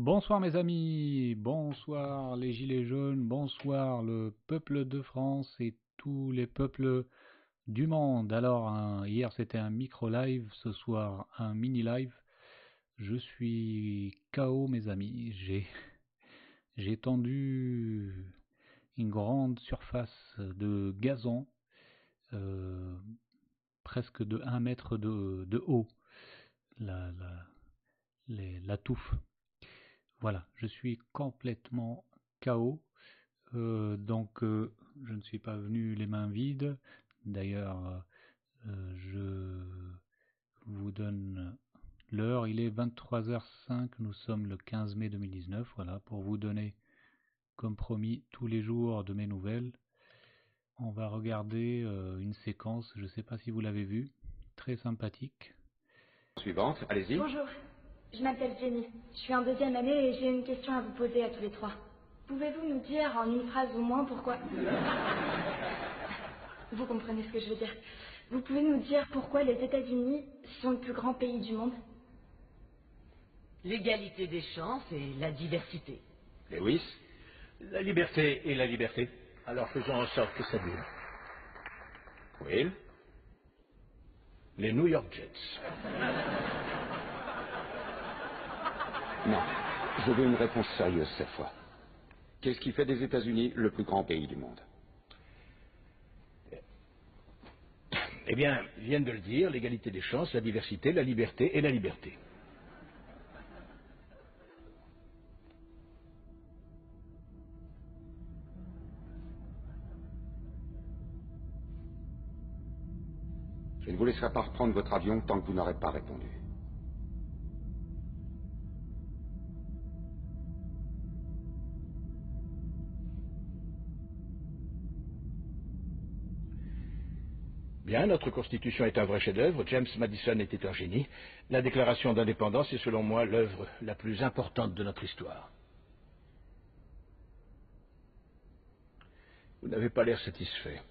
Bonsoir mes amis, bonsoir les gilets jaunes, bonsoir le peuple de France et tous les peuples du monde. Alors hier c'était un micro-live, ce soir un mini-live. Je suis KO mes amis, j'ai tendu une grande surface de gazon, euh, presque de 1 mètre de haut, la touffe. Voilà, je suis complètement KO. Donc je ne suis pas venu les mains vides. D'ailleurs, je vous donne l'heure. Il est 23h05. Nous sommes le 15 mai 2019. Voilà, pour vous donner, comme promis, tous les jours de mes nouvelles. On va regarder une séquence. Je ne sais pas si vous l'avez vue. Très sympathique. Suivante, allez-y. Bonjour, je m'appelle Jenny. Je suis en deuxième année et j'ai une question à vous poser à tous les trois. Pouvez-vous nous dire en une phrase au moins pourquoi... Vous comprenez ce que je veux dire. Vous pouvez nous dire pourquoi les États-Unis sont le plus grand pays du monde? L'égalité des chances et la diversité. Lewis. La liberté et la liberté. Alors faisons en sorte que ça dure. Will. Les New York Jets. Non, je veux une réponse sérieuse cette fois. Qu'est-ce qui fait des États-Unis le plus grand pays du monde? Eh bien, ils viennent de le dire, l'égalité des chances, la diversité, la liberté et la liberté. Je ne vous laisserai pas reprendre votre avion tant que vous n'aurez pas répondu. Bien, notre Constitution est un vrai chef-d'œuvre, James Madison était un génie. La Déclaration d'indépendance est selon moi l'œuvre la plus importante de notre histoire. Vous n'avez pas l'air satisfait.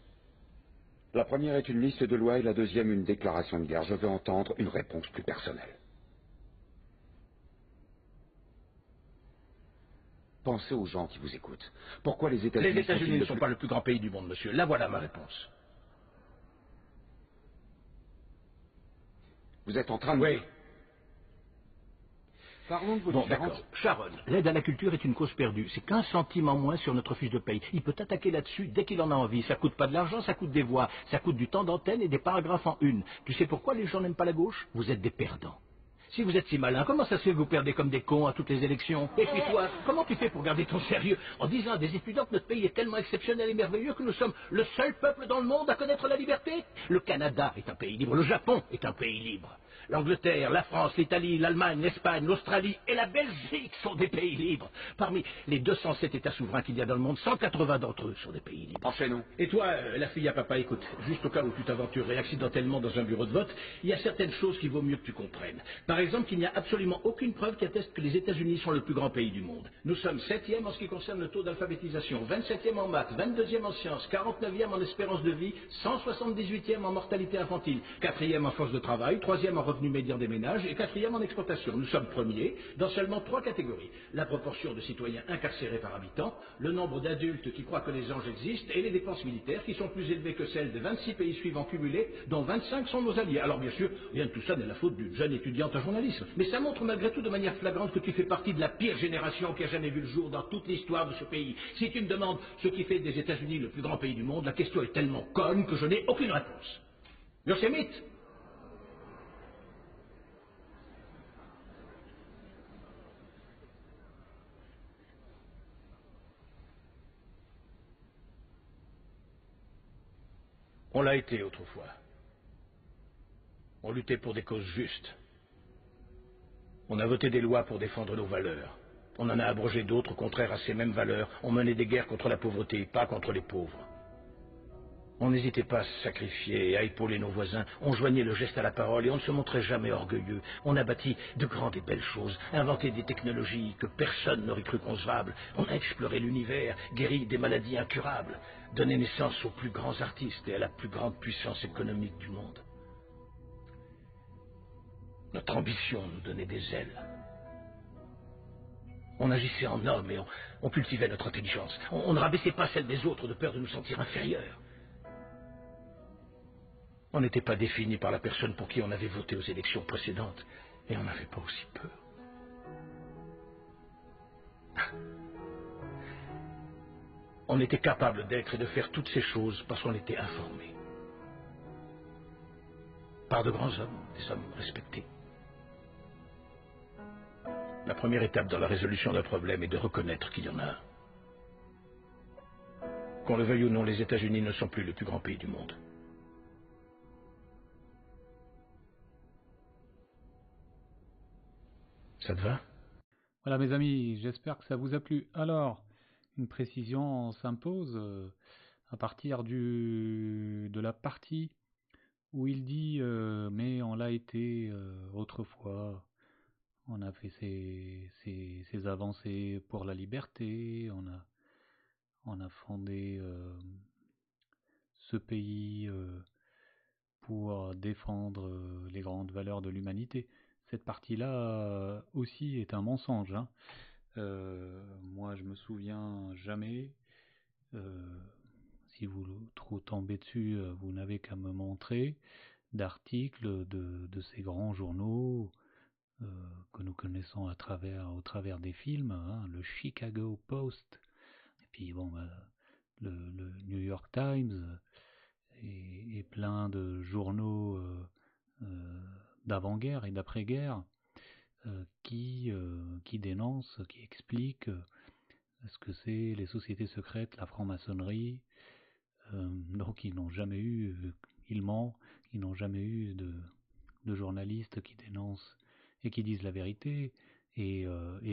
La première est une liste de lois et la deuxième une déclaration de guerre. Je veux entendre une réponse plus personnelle. Pensez aux gens qui vous écoutent. Pourquoi les États-Unis Les États-Unis ne sont-ils sont pas le plus grand pays du monde, monsieur. Là voilà ma réponse. Vous êtes en train de... Oui. Parlons de vos Bon, différences. d'accord. Sharon, l'aide à la culture est une cause perdue. C'est qu'1 centime en moins sur notre fiche de paye. Il peut attaquer là-dessus dès qu'il en a envie. Ça coûte pas de l'argent, ça coûte des voix. Ça coûte du temps d'antenne et des paragraphes en une. Tu sais pourquoi les gens n'aiment pas la gauche? Vous êtes des perdants. Si vous êtes si malin, comment ça se fait que vous perdez comme des cons à toutes les élections? Et puis toi, comment tu fais pour garder ton sérieux en disant à des étudiants que notre pays est tellement exceptionnel et merveilleux que nous sommes le seul peuple dans le monde à connaître la liberté? Le Canada est un pays libre, le Japon est un pays libre. L'Angleterre, la France, l'Italie, l'Allemagne, l'Espagne, l'Australie et la Belgique sont des pays libres. Parmi les 207 États souverains qu'il y a dans le monde, 180 d'entre eux sont des pays libres. Enchaînons. Et toi, la fille à papa, écoute, juste au cas où tu t'aventurerais accidentellement dans un bureau de vote, il y a certaines choses qu'il vaut mieux que tu comprennes. Par exemple, qu'il n'y a absolument aucune preuve qui atteste que les États-Unis sont le plus grand pays du monde. Nous sommes 7e en ce qui concerne le taux d'alphabétisation, 27e en maths, 22e en sciences, 49e en espérance de vie, 178e en mortalité infantile, 4e en force de travail, 3e en revenu médian des ménages et 4e en exportation. Nous sommes premiers dans seulement 3 catégories. La proportion de citoyens incarcérés par habitant, le nombre d'adultes qui croient que les anges existent et les dépenses militaires qui sont plus élevées que celles des 26 pays suivants cumulés, dont 25 sont nos alliés. Alors bien sûr, rien de tout ça n'est la faute d'une jeune étudiante en journalisme. Mais ça montre malgré tout de manière flagrante que tu fais partie de la pire génération qui a jamais vu le jour dans toute l'histoire de ce pays. Si tu me demandes ce qui fait des États-Unis le plus grand pays du monde, la question est tellement conne que je n'ai aucune réponse. Yosemite. On l'a été autrefois. On luttait pour des causes justes. On a voté des lois pour défendre nos valeurs. On en a abrogé d'autres contraires à ces mêmes valeurs. On menait des guerres contre la pauvreté, pas contre les pauvres. On n'hésitait pas à se sacrifier et à épauler nos voisins. On joignait le geste à la parole et on ne se montrait jamais orgueilleux. On a bâti de grandes et belles choses, inventé des technologies que personne n'aurait cru concevables. On a exploré l'univers, guéri des maladies incurables, donné naissance aux plus grands artistes et à la plus grande puissance économique du monde. Notre ambition nous donnait des ailes. On agissait en homme et on cultivait notre intelligence. On ne rabaissait pas celle des autres de peur de nous sentir inférieurs. On n'était pas défini par la personne pour qui on avait voté aux élections précédentes, et on n'avait pas aussi peur. On était capable d'être et de faire toutes ces choses parce qu'on était informés. Par de grands hommes, des hommes respectés. La première étape dans la résolution d'un problème est de reconnaître qu'il y en a un. Qu'on le veuille ou non, les États-Unis ne sont plus le plus grand pays du monde. Ça te va? Voilà mes amis, j'espère que ça vous a plu. Alors, une précision s'impose à partir de la partie où il dit mais on l'a été autrefois, on a fait ces avancées pour la liberté, on a fondé ce pays pour défendre les grandes valeurs de l'humanité. Cette partie-là aussi est un mensonge, hein. Moi je me souviens jamais, si vous trop tombez dessus, vous n'avez qu'à me montrer d'articles de ces grands journaux que nous connaissons au travers des films, hein, le Chicago Post, et puis bon, le New York Times, et plein de journaux d'avant-guerre et d'après-guerre qui dénoncent, qui expliquent ce que c'est les sociétés secrètes, la franc-maçonnerie. Donc ils n'ont jamais eu, ils mentent, ils n'ont jamais eu de journalistes qui dénoncent et qui disent la vérité, et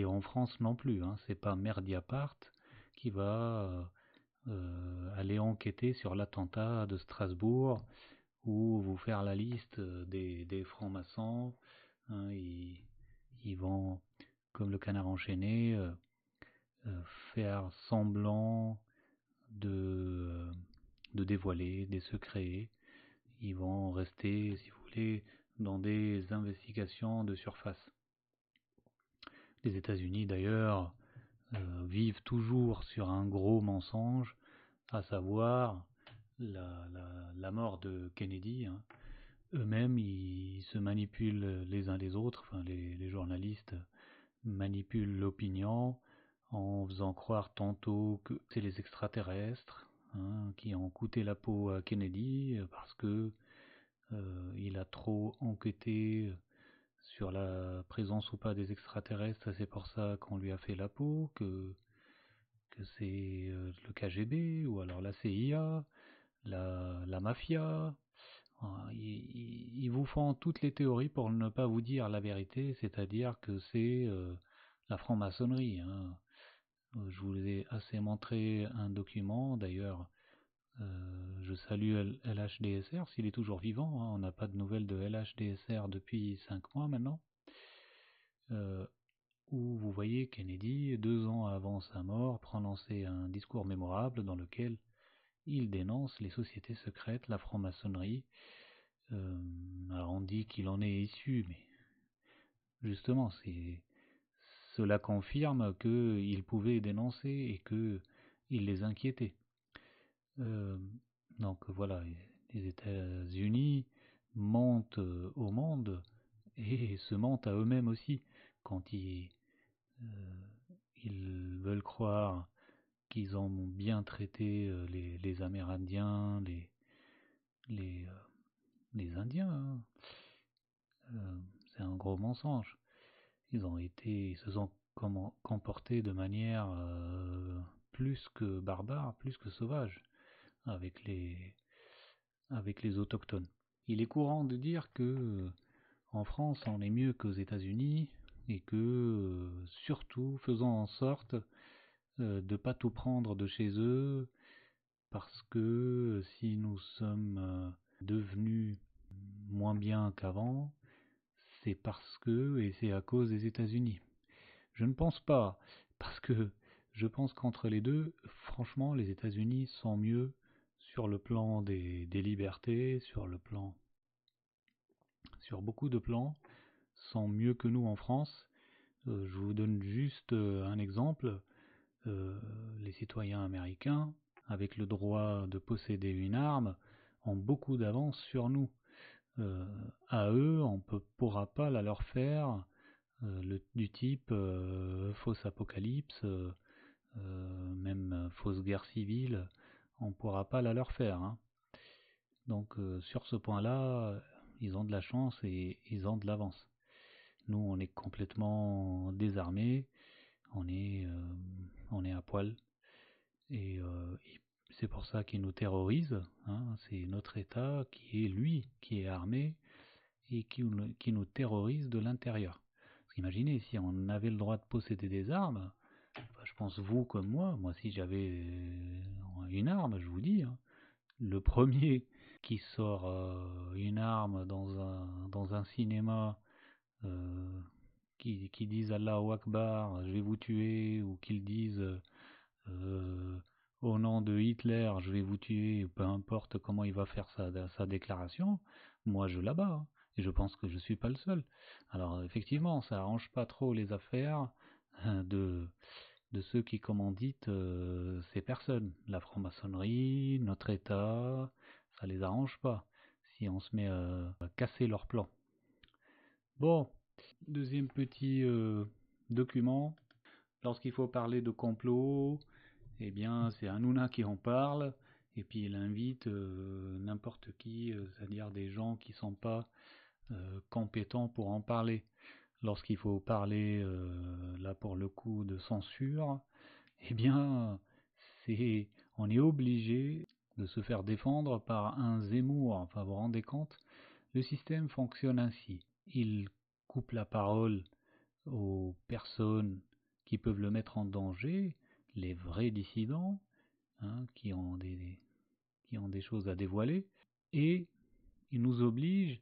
en France non plus, hein. C'est pas Mediapart qui va aller enquêter sur l'attentat de Strasbourg ou vous faire la liste des francs-maçons, hein. Ils vont, comme le canard enchaîné, faire semblant de dévoiler des secrets. Ils vont rester, si vous voulez, dans des investigations de surface. Les États-Unis, d'ailleurs, vivent toujours sur un gros mensonge, à savoir la mort de Kennedy, hein. Eux-mêmes, ils se manipulent les uns les autres, enfin les journalistes manipulent l'opinion en faisant croire tantôt que c'est les extraterrestres, hein, qui ont coûté la peau à Kennedy parce que il a trop enquêté sur la présence ou pas des extraterrestres, c'est pour ça qu'on lui a fait la peau, que c'est le KGB ou alors la CIA, la mafia. Ils vous font toutes les théories pour ne pas vous dire la vérité, c'est-à-dire que c'est la franc-maçonnerie, hein. Je vous ai assez montré un document, d'ailleurs. Je salue LHDSR s'il est toujours vivant, hein. On n'a pas de nouvelles de LHDSR depuis 5 mois maintenant. Où vous voyez Kennedy, 2 ans avant sa mort, prononcer un discours mémorable dans lequel il dénonce les sociétés secrètes, la franc-maçonnerie. Alors on dit qu'il en est issu, mais justement, cela confirme qu'il pouvait dénoncer et qu'il les inquiétait. Donc voilà, les États-Unis mentent au monde et se mentent à eux-mêmes aussi quand ils veulent croire qu'ils ont bien traité les Amérindiens, les Indiens, hein. C'est un gros mensonge. Ils se sont comportés de manière plus que barbare, plus que sauvage avec les autochtones. Il est courant de dire que en France on est mieux qu'aux États-Unis et que surtout faisons en sorte de pas tout prendre de chez eux, parce que si nous sommes devenus moins bien qu'avant, c'est parce que, et c'est à cause des États-Unis. Je ne pense pas, parce que je pense qu'entre les deux, franchement, les États-Unis sont mieux sur le plan des libertés, sur beaucoup de plans, sont mieux que nous en France. Je vous donne juste un exemple. Les citoyens américains, avec le droit de posséder une arme, ont beaucoup d'avance sur nous. À eux, on ne pourra pas la leur faire, du type fausse apocalypse, même fausse guerre civile, on ne pourra pas la leur faire. Hein. Donc sur ce point-là, ils ont de la chance et ils ont de l'avance. Nous, on est complètement désarmés, on est à poil, et c'est pour ça qu'ils nous terrorisent. Hein. C'est notre État qui est lui, qui est armé et qui nous terrorise de l'intérieur. Parce qu'imaginez, si on avait le droit de posséder des armes, je pense vous comme moi si j'avais une arme, je vous dis, hein, le premier qui sort une arme dans un cinéma, qui disent Allahu Akbar, je vais vous tuer, ou qu'ils disent au nom de Hitler, je vais vous tuer, peu importe comment il va faire sa déclaration, moi je l'abats. Hein, et je pense que je suis pas le seul. Alors effectivement, ça arrange pas trop les affaires de ceux qui commanditent ces personnes. La franc-maçonnerie, notre État, ça les arrange pas si on se met à casser leurs plans. Bon, deuxième petit document. Lorsqu'il faut parler de complot, eh bien c'est Hanouna qui en parle, et puis il invite n'importe qui, c'est-à-dire des gens qui sont pas compétents pour en parler. Lorsqu'il faut parler, là pour le coup, de censure, eh bien on est obligé de se faire défendre par un Zemmour. Enfin, vous vous rendez compte, le système fonctionne ainsi. Il coupe la parole aux personnes qui peuvent le mettre en danger, les vrais dissidents, hein, qui ont des choses à dévoiler, et il nous oblige,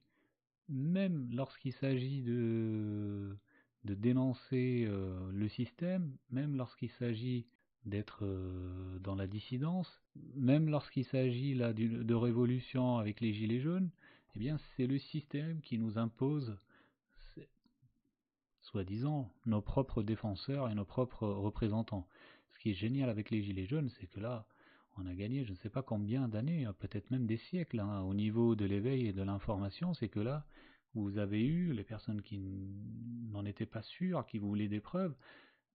même lorsqu'il s'agit de dénoncer le système, même lorsqu'il s'agit d'être dans la dissidence, même lorsqu'il s'agit là de révolution avec les gilets jaunes, eh bien c'est le système qui nous impose, soi-disant, nos propres défenseurs et nos propres représentants. Ce qui est génial avec les gilets jaunes, c'est que là, on a gagné je ne sais pas combien d'années, peut-être même des siècles, hein, au niveau de l'éveil et de l'information. C'est que là, vous avez eu les personnes qui n'en étaient pas sûres, qui voulaient des preuves,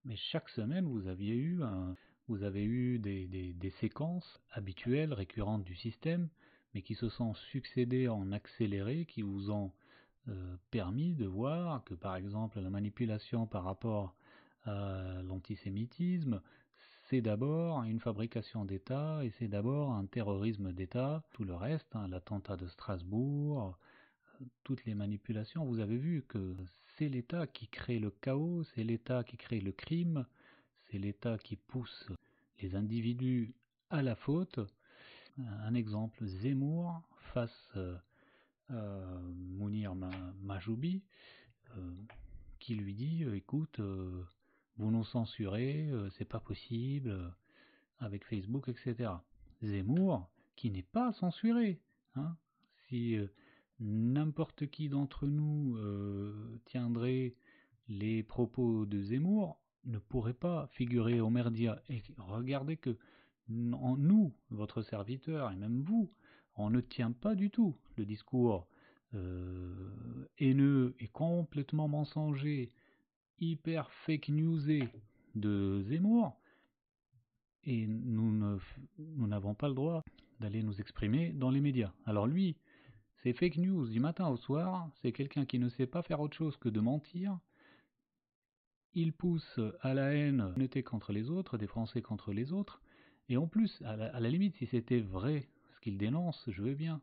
mais chaque semaine, vous avez eu des séquences habituelles, récurrentes du système, mais qui se sont succédées en accéléré, qui vous ont permis de voir que, par exemple, la manipulation par rapport à l'antisémitisme, c'est d'abord une fabrication d'État et c'est d'abord un terrorisme d'État. Tout le reste, hein, l'attentat de Strasbourg, toutes les manipulations, vous avez vu que c'est l'État qui crée le chaos, c'est l'État qui crée le crime, c'est l'État qui pousse les individus à la faute. Un exemple, Zemmour face Mounir Majoubi, qui lui dit écoute, vous nous censurez, c'est pas possible, avec Facebook, etc. Zemmour, qui n'est pas censuré. Hein, si n'importe qui d'entre nous tiendrait les propos de Zemmour, ne pourrait pas figurer aux médias. Et regardez que nous, votre serviteur, et même vous, on ne tient pas du tout le discours haineux et complètement mensonger, hyper fake newsé de Zemmour, et nous n'avons pas le droit d'aller nous exprimer dans les médias. Alors lui, c'est fake news du matin au soir, c'est quelqu'un qui ne sait pas faire autre chose que de mentir. Il pousse à la haine contre les autres, des Français contre les autres, et en plus, à la limite, si c'était vrai ce qu'il dénonce, je veux bien,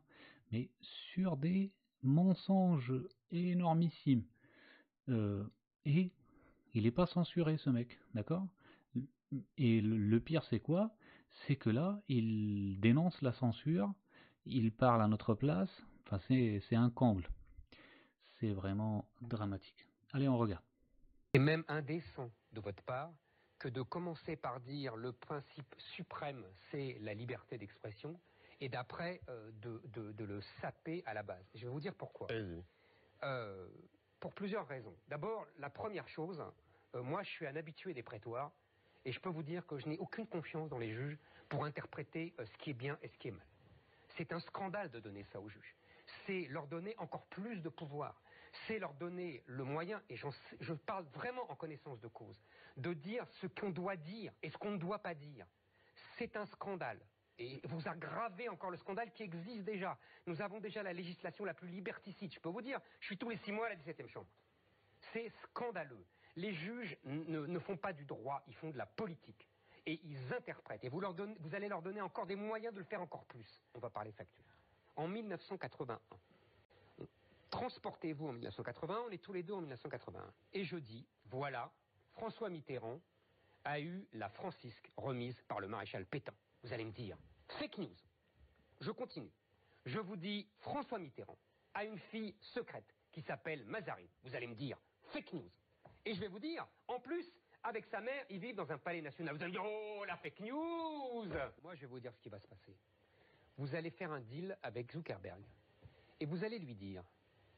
mais sur des mensonges énormissimes. Et il n'est pas censuré, ce mec, d'accord? Et le pire, c'est quoi? C'est que là, il dénonce la censure, il parle à notre place, enfin, c'est un comble. C'est vraiment dramatique. Allez, on regarde. C'est même indécent de votre part que de commencer par dire le principe suprême, c'est la liberté d'expression, et d'après de le saper à la base. Je vais vous dire pourquoi. Pour plusieurs raisons. D'abord, la première chose, moi, je suis un habitué des prétoires, et je peux vous dire que je n'ai aucune confiance dans les juges pour interpréter ce qui est bien et ce qui est mal. C'est un scandale de donner ça aux juges. C'est leur donner encore plus de pouvoir. C'est leur donner le moyen, et je parle vraiment en connaissance de cause, de dire ce qu'on doit dire et ce qu'on ne doit pas dire. C'est un scandale. Et vous aggravez encore le scandale qui existe déjà. Nous avons déjà la législation la plus liberticide. Je peux vous dire, je suis tous les 6 mois à la 17e chambre. C'est scandaleux. Les juges ne font pas du droit, ils font de la politique. Et ils interprètent. Et vous allez leur donner encore des moyens de le faire encore plus. On va parler facture. En 1981, transportez-vous en 1981, on est tous les deux en 1981. Et je dis, voilà, François Mitterrand a eu la Francisque remise par le maréchal Pétain. Vous allez me dire, fake news. Je continue. Je vous dis, François Mitterrand a une fille secrète qui s'appelle Mazarine. Vous allez me dire, fake news. Et je vais vous dire, en plus, avec sa mère, ils vivent dans un palais national. Vous allez me dire, oh, la fake news. Moi, je vais vous dire ce qui va se passer. Vous allez faire un deal avec Zuckerberg. Et vous allez lui dire,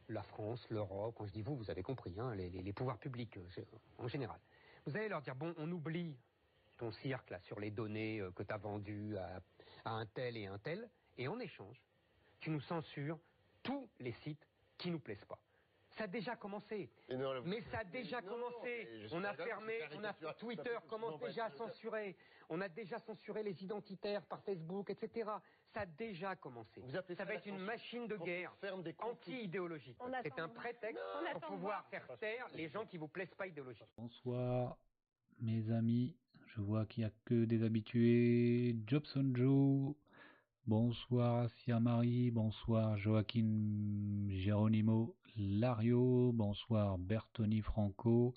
la France, l'Europe, quand je dis vous, vous avez compris, hein, les pouvoirs publics en général. Vous allez leur dire, bon, on oublie ton cirque là, sur les données que tu as vendues à un tel, et en échange, tu nous censures tous les sites qui nous plaisent pas. Ça a déjà commencé. Mais ça a déjà commencé. On a fermé, Twitter commence déjà à censurer. On a déjà censuré les identitaires par Facebook, etc. Ça a déjà commencé. Ça va être une machine de guerre anti-idéologique. C'est un prétexte pour pouvoir faire taire les gens qui vous plaisent pas idéologiquement. Bonsoir mes amis, je vois qu'il n'y a que des habitués. Jobson Joe, bonsoir Sia Marie, bonsoir Joaquin Geronimo Lario, bonsoir Bertoni Franco,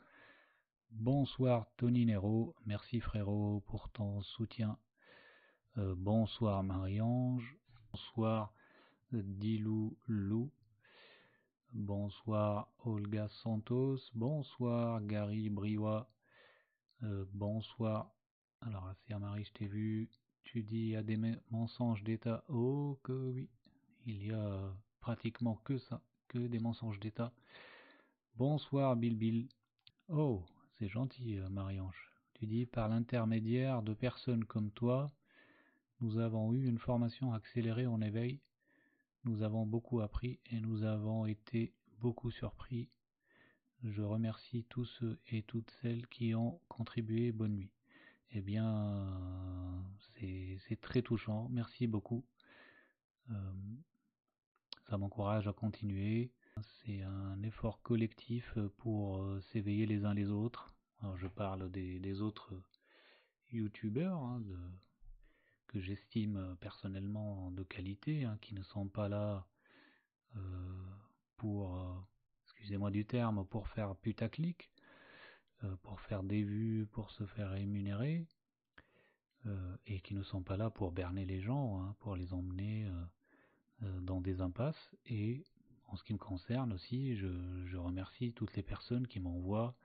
bonsoir Tony Nero, merci frérot pour ton soutien. Bonsoir Marie-Ange, bonsoir Dilou Lou, bonsoir Olga Santos, bonsoir Gary Briwa, bonsoir. Alors Sia Marie, je t'ai vu, tu dis il y a des mensonges d'État. Oh que oui, il y a pratiquement que ça, que des mensonges d'État. Bonsoir Bill Bill. Oh, c'est gentil Marie-Ange. Tu dis par l'intermédiaire de personnes comme toi, nous avons eu une formation accélérée en éveil. Nous avons beaucoup appris et nous avons été beaucoup surpris. Je remercie tous ceux et toutes celles qui ont contribué. Bonne nuit. Eh bien, c'est très touchant. Merci beaucoup. Ça m'encourage à continuer. C'est un effort collectif pour s'éveiller les uns les autres. Alors, je parle des autres youtubeurs hein, que j'estime personnellement de qualité, hein, qui ne sont pas là pour, excusez-moi du terme, pour faire putaclic, pour faire des vues, pour se faire rémunérer, et qui ne sont pas là pour berner les gens, hein, pour les emmener dans des impasses. Et en ce qui me concerne aussi, je remercie toutes les personnes qui m'envoient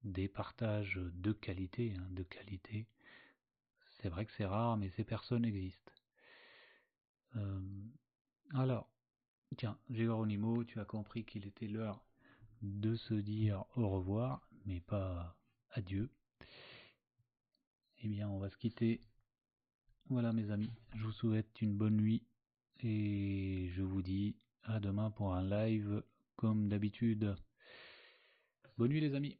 des partages de qualité, hein, de qualité. C'est vrai que c'est rare, mais ces personnes existent. Alors, tiens, Geronimo, tu as compris qu'il était l'heure de se dire au revoir, mais pas adieu. Eh bien, on va se quitter. Voilà mes amis, je vous souhaite une bonne nuit et je vous dis à demain pour un live comme d'habitude. Bonne nuit les amis.